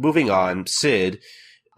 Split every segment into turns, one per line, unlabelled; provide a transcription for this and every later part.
moving on, Sid,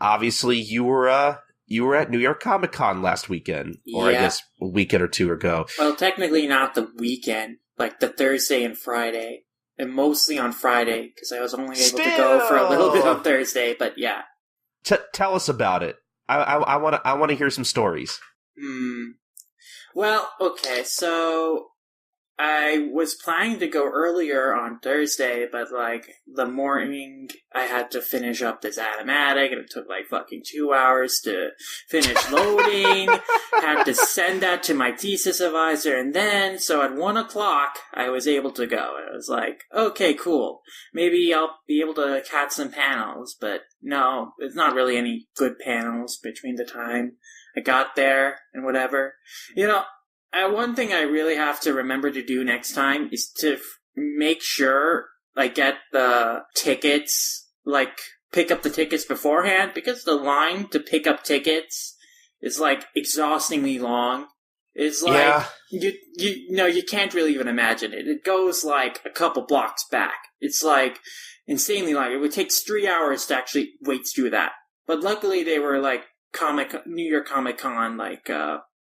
obviously you were at New York Comic Con last weekend, or
Yeah.
I guess a weekend or two ago.
Well, technically not the weekend, like the Thursday and Friday. And mostly on Friday, because I was only able to go for a little bit on Thursday, but yeah.
Tell us about it. I want to hear some stories.
Well, okay, so I was planning to go earlier on Thursday, but, like, the morning I had to finish up this animatic, and it took, like, fucking 2 hours to finish loading, had to send that to my thesis advisor, and then, so at 1 o'clock, I was able to go. I was like, okay, cool. Maybe I'll be able to catch some panels, but no, it's not really any good panels between the time I got there and whatever. You know, one thing I really have to remember to do next time is to make sure I get the tickets, like, pick up the tickets beforehand, because the line to pick up tickets is, like, exhaustingly long. It's like, you can't really even imagine it. It goes, like, a couple blocks back. It's, like, insanely long. It would take 3 hours to actually wait through that. But luckily they were, like, New York Comic Con, like,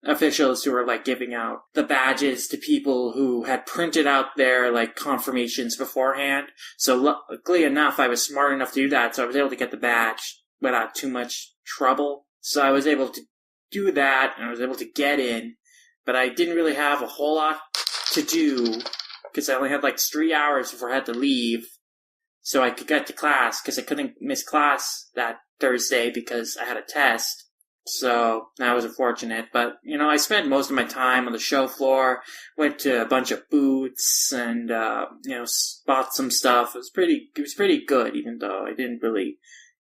officials who were, like, giving out the badges to people who had printed out their, like, confirmations beforehand. So luckily enough, I was smart enough to do that, so I was able to get the badge without too much trouble. So I was able to do that, and I was able to get in, but I didn't really have a whole lot to do, because I only had, like, 3 hours before I had to leave, so I could get to class, because I couldn't miss class that Thursday because I had a test. So that was unfortunate, but, you know, I spent most of my time on the show floor, went to a bunch of booths, and, you know, bought some stuff. It was pretty good, even though I didn't really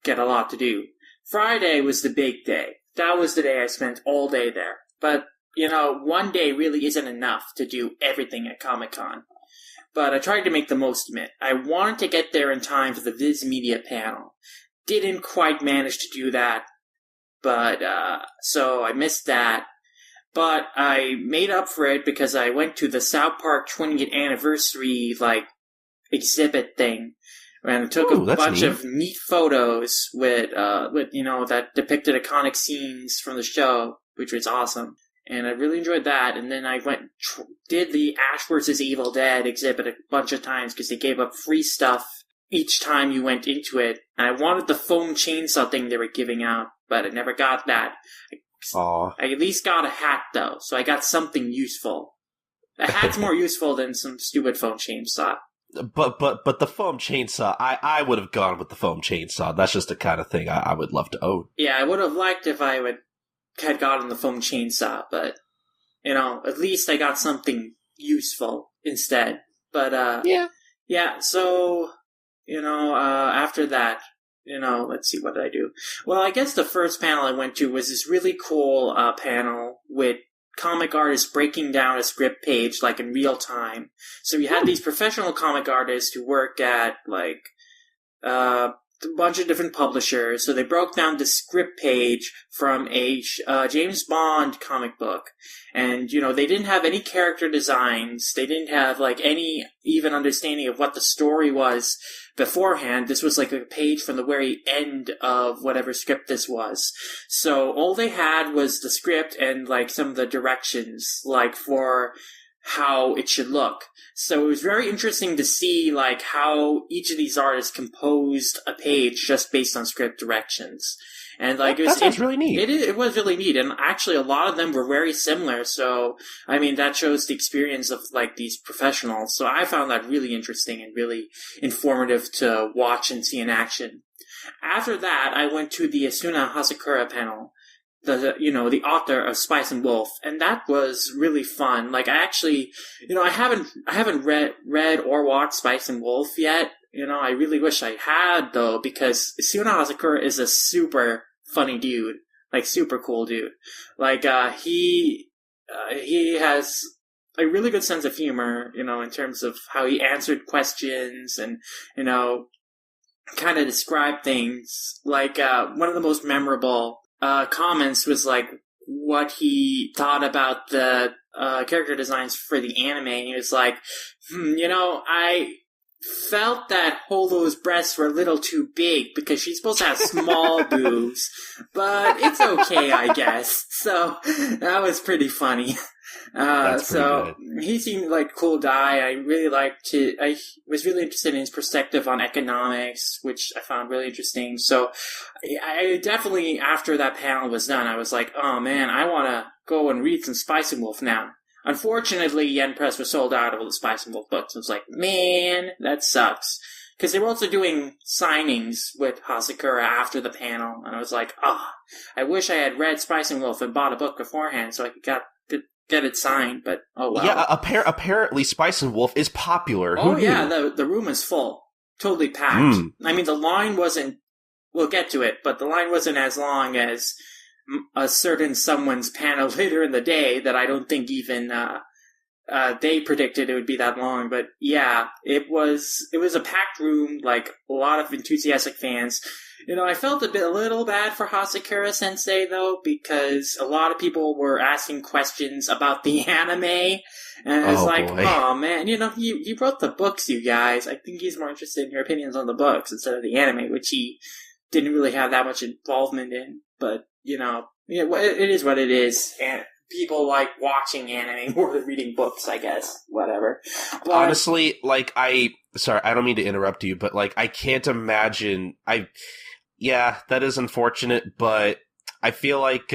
get a lot to do. Friday was the big day. That was the day I spent all day there. But, you know, one day really isn't enough to do everything at Comic-Con. But I tried to make the most of it. I wanted to get there in time for the Viz Media panel. Didn't quite manage to do that. But, so I missed that. But I made up for it because I went to the South Park 20th anniversary, like, exhibit thing. And I took a bunch of neat photos with, you know, that depicted iconic scenes from the show, which was awesome. And I really enjoyed that. And then I did the Ash vs. Evil Dead exhibit a bunch of times because they gave up free stuff each time you went into it. And I wanted the foam chainsaw thing they were giving out, but I never got that.
Aww.
I at least got a hat, though, so I got something useful. A hat's more useful than some stupid foam chainsaw.
But the foam chainsaw, I would have gone with the foam chainsaw. That's just the kind of thing I would love to own.
Yeah, I would have liked if I had gotten the foam chainsaw, but, you know, at least I got something useful instead. But, yeah, so, you know, after that, you know, let's see, what did I do? Well, I guess the first panel I went to was this really cool panel with comic artists breaking down a script page, like, in real time. So you had these professional comic artists who work at, like, a bunch of different publishers. So they broke down the script page from a James Bond comic book. And, you know, they didn't have any character designs. They didn't have, like, any even understanding of what the story was beforehand. This was, like, a page from the very end of whatever script this was. So all they had was the script and, like, some of the directions, like, for how it should look. So it was very interesting to see, like, how each of these artists composed a page just based on script directions. And, like,
that sounds really neat.
It was really neat. And actually, a lot of them were very similar. So, I mean, that shows the experience of, like, these professionals. So I found that really interesting and really informative to watch and see in action. After that, I went to the Asuna Hasakura panel, the author of Spice and Wolf, and that was really fun. Like, I actually, you know, I haven't read or watched Spice and Wolf yet. You know, I really wish I had, though, because Asuna Hasakura is a super funny dude, like, super cool dude. Like, he has a really good sense of humor, you know, in terms of how he answered questions and, you know, kind of described things. Like, one of the most memorable comments was, like, what he thought about the character designs for the anime. And he was like, you know, felt that Holo's breasts were a little too big because she's supposed to have small boobs, but it's okay, I guess. So that was pretty funny. So he seemed like a cool guy. I was really interested in his perspective on economics, which I found really interesting. So I definitely, after that panel was done, I was like, oh man, I want to go and read some Spice and Wolf now. Unfortunately, Yen Press was sold out of all the Spice and Wolf books. I was like, man, that sucks. Because they were also doing signings with Hasakura after the panel, and I was like, I wish I had read Spice and Wolf and bought a book beforehand so I could get it signed, but oh well.
Yeah, apparently Spice and Wolf is popular.
Who knew? The room is full. Totally packed. I mean, the line wasn't, we'll get to it, but the line wasn't as long as a certain someone's panel later in the day that I don't think even they predicted it would be that long. But yeah, it was a packed room, like a lot of enthusiastic fans. You know, I felt a little bad for Hasakura Sensei though, because a lot of people were asking questions about the anime, and it's like, boy. Oh man, you know, he wrote the books, you guys. I think he's more interested in your opinions on the books instead of the anime, which he didn't really have that much involvement in. But you know, it is what it is, and people like watching anime more than reading books, I guess. Whatever. But
honestly, like, sorry, I don't mean to interrupt you, but like, I can't imagine. Yeah, that is unfortunate, but I feel like,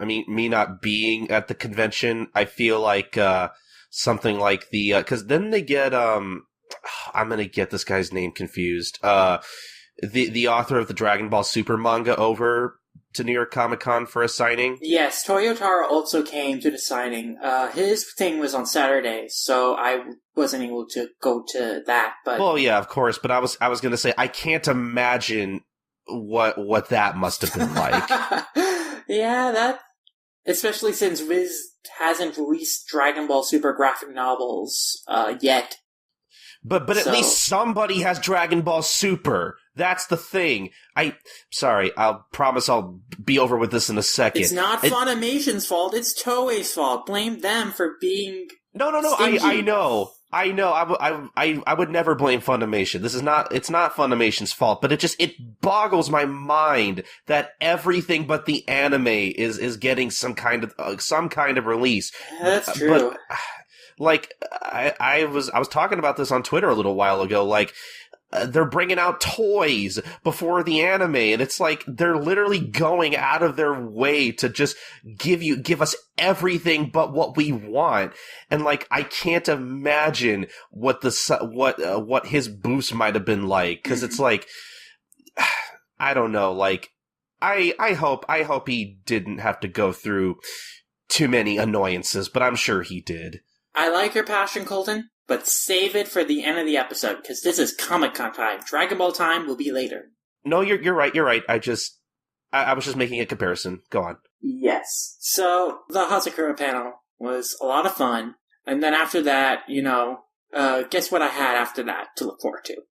me not being at the convention, I feel like, something like cause then they get, I'm gonna get this guy's name confused, the author of the Dragon Ball Super manga over to New York Comic Con for a signing. Yes,
Toyotaro also came to the signing. His thing was on Saturday, so I wasn't able to go to that, but.
Well, yeah, of course, but I was gonna say, I can't imagine what that must have been like.
Yeah, that, especially since Viz hasn't released Dragon Ball Super graphic novels yet.
But at least somebody has Dragon Ball Super. That's the thing. Sorry, I'll promise I'll be over with this in a second.
It's not Funimation's fault, it's Toei's fault. Blame them for being
No,
stingy.
I know. I would never blame Funimation. It's not Funimation's fault, but it boggles my mind that everything but the anime is getting some kind of release.
That's true.
But, like, I was talking about this on Twitter a little while ago, like, they're bringing out toys before the anime, and it's like they're literally going out of their way to just give us everything but what we want. And like, I can't imagine what his boost might have been like, because it's like, I don't know, like, I hope he didn't have to go through too many annoyances, but I'm sure he did.
I like your passion, Colton, but save it for the end of the episode, because this is Comic-Con time. Dragon Ball time will be later.
No, you're right. I was just making a comparison. Go on.
Yes. So, the Hasakura panel was a lot of fun, and then after that, guess what I had after that to look forward
to?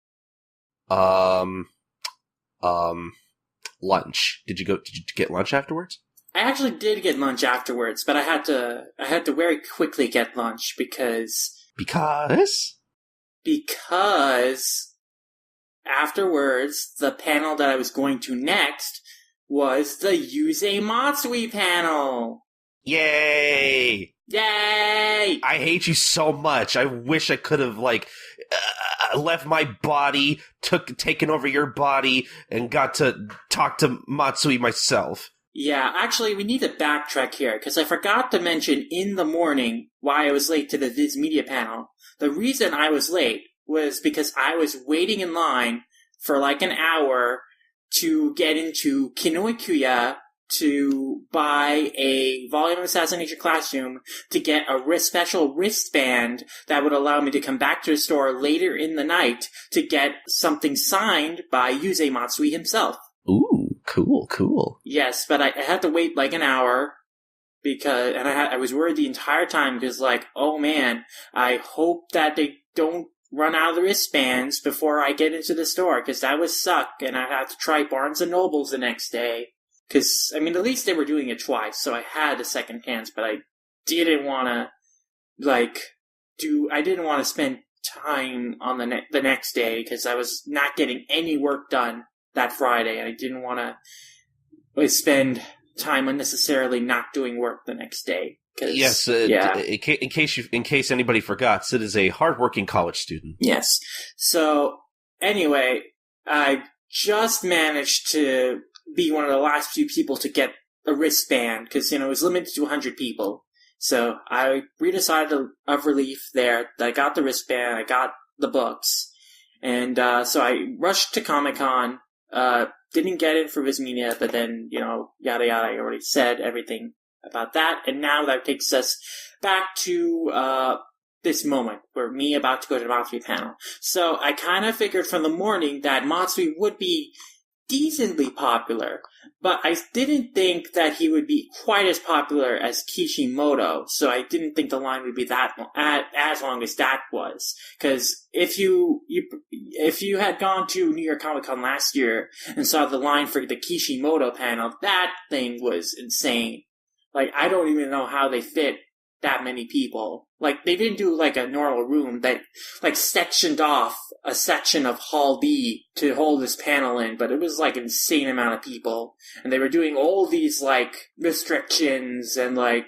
Lunch. Did you get lunch afterwards?
I actually did get lunch afterwards, but I had to very quickly get lunch because afterwards, the panel that I was going to next was the Yusei Matsui panel.
Yay!
Yay!
I hate you so much. I wish I could have, left my body, taken over your body, and got to talk to Matsui myself.
Yeah, actually, we need to backtrack here, because I forgot to mention in the morning why I was late to the Viz Media panel. The reason I was late was because I was waiting in line for like an hour to get into Kinokuniya to buy a volume of Assassination Classroom to get a special wristband that would allow me to come back to the store later in the night to get something signed by Yusei Matsui himself.
Ooh, cool.
Yes, but I had to wait like an hour and I was worried the entire time because, oh man, I hope that they don't run out of the wristbands before I get into the store, because that would suck, and I'd have to try Barnes & Nobles the next day. Because, at least they were doing it twice, so I had a second chance, but I didn't want to, I didn't want to spend time on the next day because I was not getting any work done that Friday, and I didn't want to spend time unnecessarily not doing work the next day.
Yes, in case anybody forgot, Sid is a hardworking college student.
Yes. So anyway, I just managed to be one of the last few people to get a wristband because it was limited to 100 people. So I breathed a sigh of relief there. I got the wristband, I got the books, and so I rushed to Comic-Con. Didn't get in for Vismedia, but then yada yada. I already said everything about that, and now that takes us back to this moment where me about to go to the Matsui panel. So I kind of figured from the morning that Matsui would be decently popular, but I didn't think that he would be quite as popular as Kishimoto, so I didn't think the line would be that as long as that was. Because if you had gone to New York Comic Con last year and saw the line for the Kishimoto panel, that thing was insane. Like, I don't even know how they fit that many people. Like, they didn't do, like, a normal room. They, like, sectioned off a section of Hall B to hold this panel in, but it was, like, an insane amount of people. And they were doing all these, like, restrictions and, like,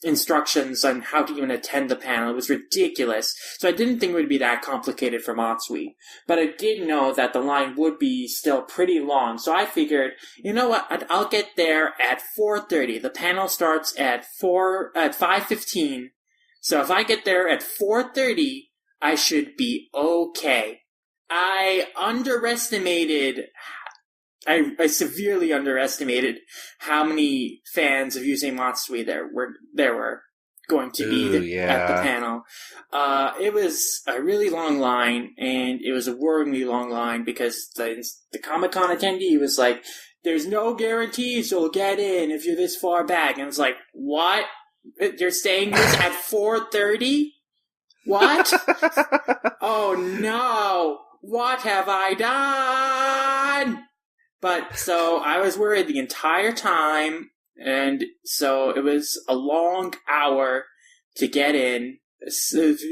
instructions on how to even attend the panel. It was ridiculous. So I didn't think it would be that complicated for Matsui. But I did know that the line would be still pretty long. So I figured, you know what, I'll get there at 4:30. The panel starts at 5:15. So if I get there at 4:30, I should be okay. I severely underestimated how many fans of Yusei Matsui there were going to be at the panel. It was a really long line, and it was a worryingly long line because the Comic-Con attendee was like, "There's no guarantees you'll get in if you're this far back." And I was like, "What? You're saying this at 4:30? What? Oh no! What have I done?" But, so, I was worried the entire time, and so it was a long hour to get in,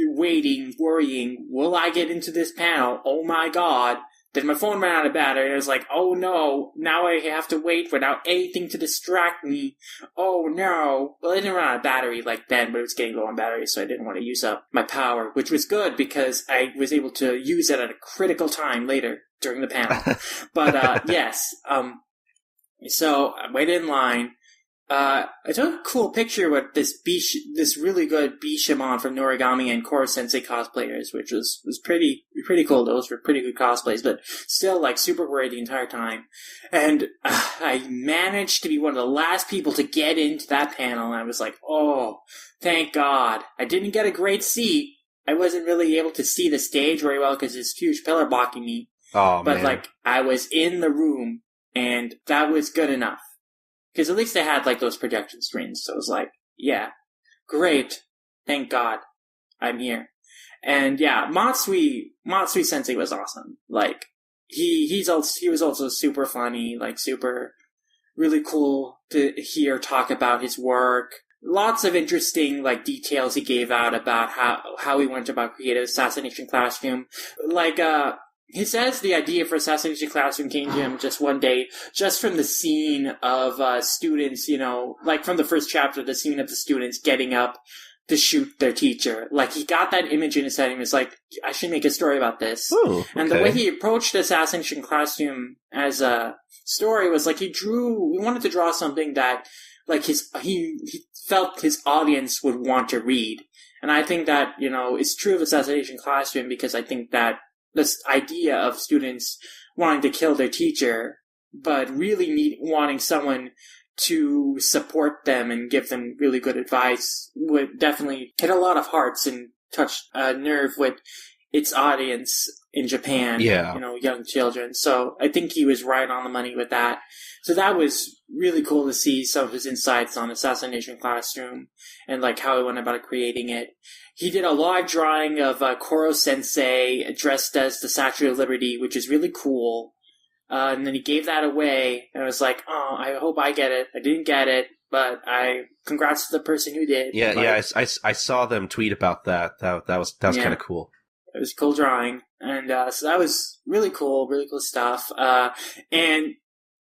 waiting, worrying, will I get into this panel? Oh my god. Then my phone ran out of battery, and I was like, oh no, now I have to wait without anything to distract me. Oh no. Well, I didn't run out of battery like then, but it was getting low on battery, so I didn't want to use up my power, which was good because I was able to use it at a critical time later during the panel. But, yes. So I waited in line. I took a cool picture with this really good Bishamon from Noragami and Koro Sensei cosplayers, which was pretty cool. Those were pretty good cosplays, but still, like, super worried the entire time. And I managed to be one of the last people to get into that panel, and I was like, oh, thank God. I didn't get a great seat. I wasn't really able to see the stage very well because there's a huge pillar blocking me.
Oh,
but,
man.
like, I was in the room, and that was good enough. Because at least they had, like, those projection screens, so it was like, yeah, great, thank God, I'm here. And yeah, Matsui Sensei was awesome. Like, he was also super funny, like, super, really cool to hear talk about his work. Lots of interesting, like, details he gave out about how he went about creating Assassination Classroom. Like, he says the idea for Assassination Classroom came to him just one day, just from the scene of students, like from the first chapter, the scene of the students getting up to shoot their teacher. Like, he got that image in his head and was like, I should make a story about this.
Ooh, okay.
And the way he approached Assassination Classroom as a story was like, he wanted to draw something that, like, he felt his audience would want to read. And I think that, is true of Assassination Classroom because I think that this idea of students wanting to kill their teacher, but really wanting someone to support them and give them really good advice would definitely hit a lot of hearts and touch a nerve with its audience in Japan.
Yeah.
Young children. So I think he was right on the money with that. So that was really cool to see some of his insights on Assassination Classroom and, like, how he went about creating it. He did a live drawing of Koro Sensei dressed as the Statue of Liberty, which is really cool. And then he gave that away, and I was like, oh, I hope I get it. I didn't get it, but congrats to the person who did.
Yeah,
like,
I saw them tweet about that. That was kind of cool.
It was cool drawing. And so that was really cool stuff. And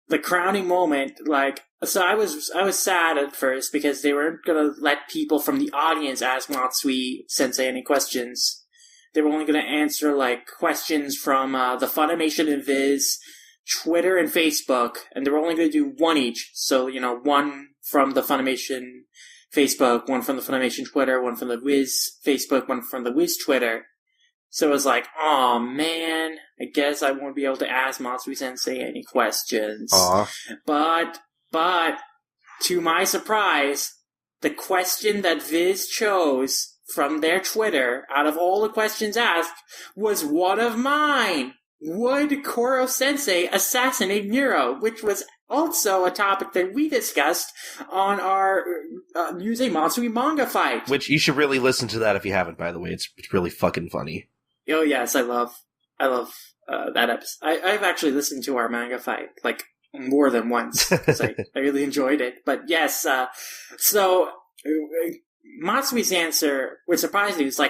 the crowning moment, so I was sad at first because they weren't going to let people from the audience ask Matsui Sensei any questions. They were only going to answer, questions from the Funimation and Viz, Twitter, and Facebook, and they were only going to do one each. So, one from the Funimation Facebook, one from the Funimation Twitter, one from the Viz Facebook, one from the Viz Twitter. So it was like, oh man, I guess I won't be able to ask Matsui Sensei any questions.
Aww.
But, to my surprise, the question that Viz chose from their Twitter, out of all the questions asked, was one of mine. Would Koro Sensei assassinate Nero? Which was also a topic that we discussed on our Yusei Matsui manga fight.
Which you should really listen to that if you haven't, by the way. It's really fucking funny.
Oh yes, I love that episode. I've actually listened to our manga fight more than once because I really enjoyed it. But yes, so Matsui's answer, which surprised me, was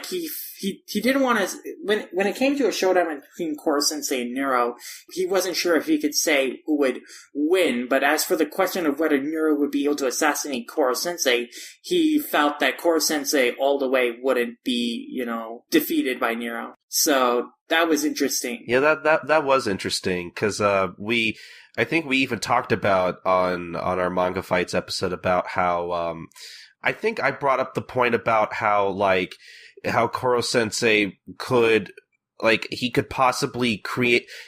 he didn't want to. When it came to a showdown between Koro Sensei and Nero, he wasn't sure if he could say who would win. But as for the question of whether Nero would be able to assassinate Koro Sensei, he felt that Koro Sensei all the way wouldn't be, defeated by Nero. So that was interesting.
Yeah, that was interesting because I think we even talked about on our manga fights episode about how I think I brought up the point about how Koro Sensei could, he could possibly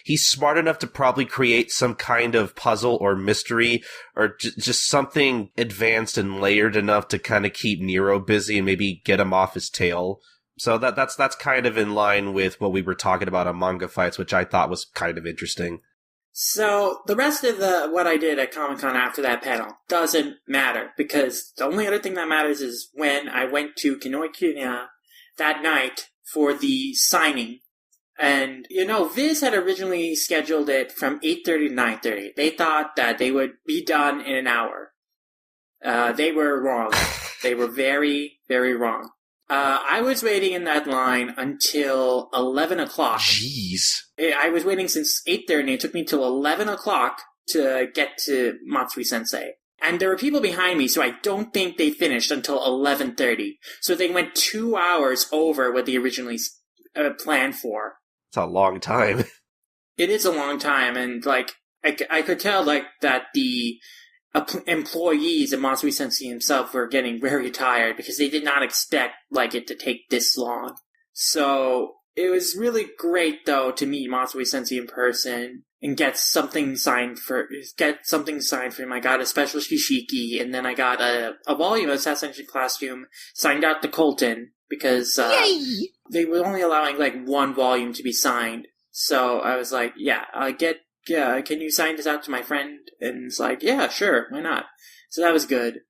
he's smart enough to probably create some kind of puzzle or mystery or just something advanced and layered enough to kind of keep Nero busy and maybe get him off his tail. So that's kind of in line with what we were talking about on manga fights, which I thought was kind of interesting.
So, the rest of what I did at Comic-Con after that panel doesn't matter, because the only other thing that matters is when I went to Kinoi-Kinya that night for the signing. And, Viz had originally scheduled it from 8:30 to 9:30. They thought that they would be done in an hour. They were wrong. They were very, very wrong. I was waiting in that line until 11 o'clock.
Jeez.
I was waiting since 8:30, and it took me till 11 o'clock to get to Matsui Sensei. And there were people behind me, so I don't think they finished until 11:30. So they went 2 hours over what they originally planned for.
It's a long time.
It is a long time, and I could tell that the employees at Matsui Sensei himself were getting very tired because they did not expect it to take this long. So it was really great though to meet Matsui Sensei in person and get something signed for him. I got a special shishiki, and then I got a volume of Assassination Classroom signed out to Colton because they were only allowing one volume to be signed. So I was like, can you sign this out to my friend? And it's like, yeah, sure, why not? So that was good.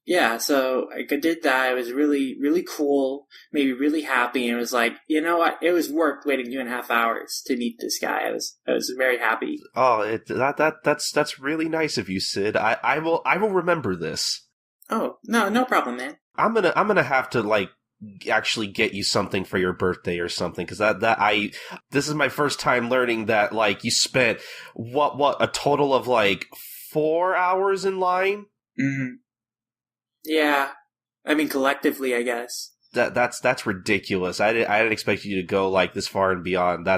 Yeah, so I did that. It was really, really cool, made me really happy, and it was like, you know what? It was worth waiting 2.5 hours to meet this guy. I was very happy.
Oh, that's really nice of you, Sid. I will remember this.
Oh, no problem, man.
I'm gonna have to actually get you something for your birthday or something, because this is my first time learning that you spent what a total of 4 hours in line.
Mm-hmm. Yeah, I mean collectively, I guess.
That's ridiculous. I didn't expect you to go this far and beyond.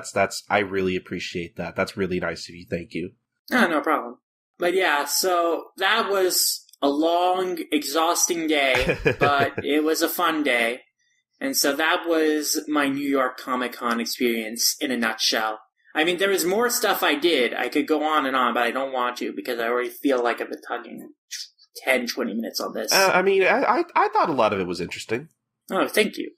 I really appreciate that. That's really nice of you. Thank you.
No problem. But yeah, so that was a long, exhausting day, but it was a fun day. And so that was my New York Comic-Con experience in a nutshell. I mean, there was more stuff I did. I could go on and on, but I don't want to because I already feel like I've been talking 10, 20 minutes on this.
I mean, I thought a lot of it was interesting.
Oh, thank you.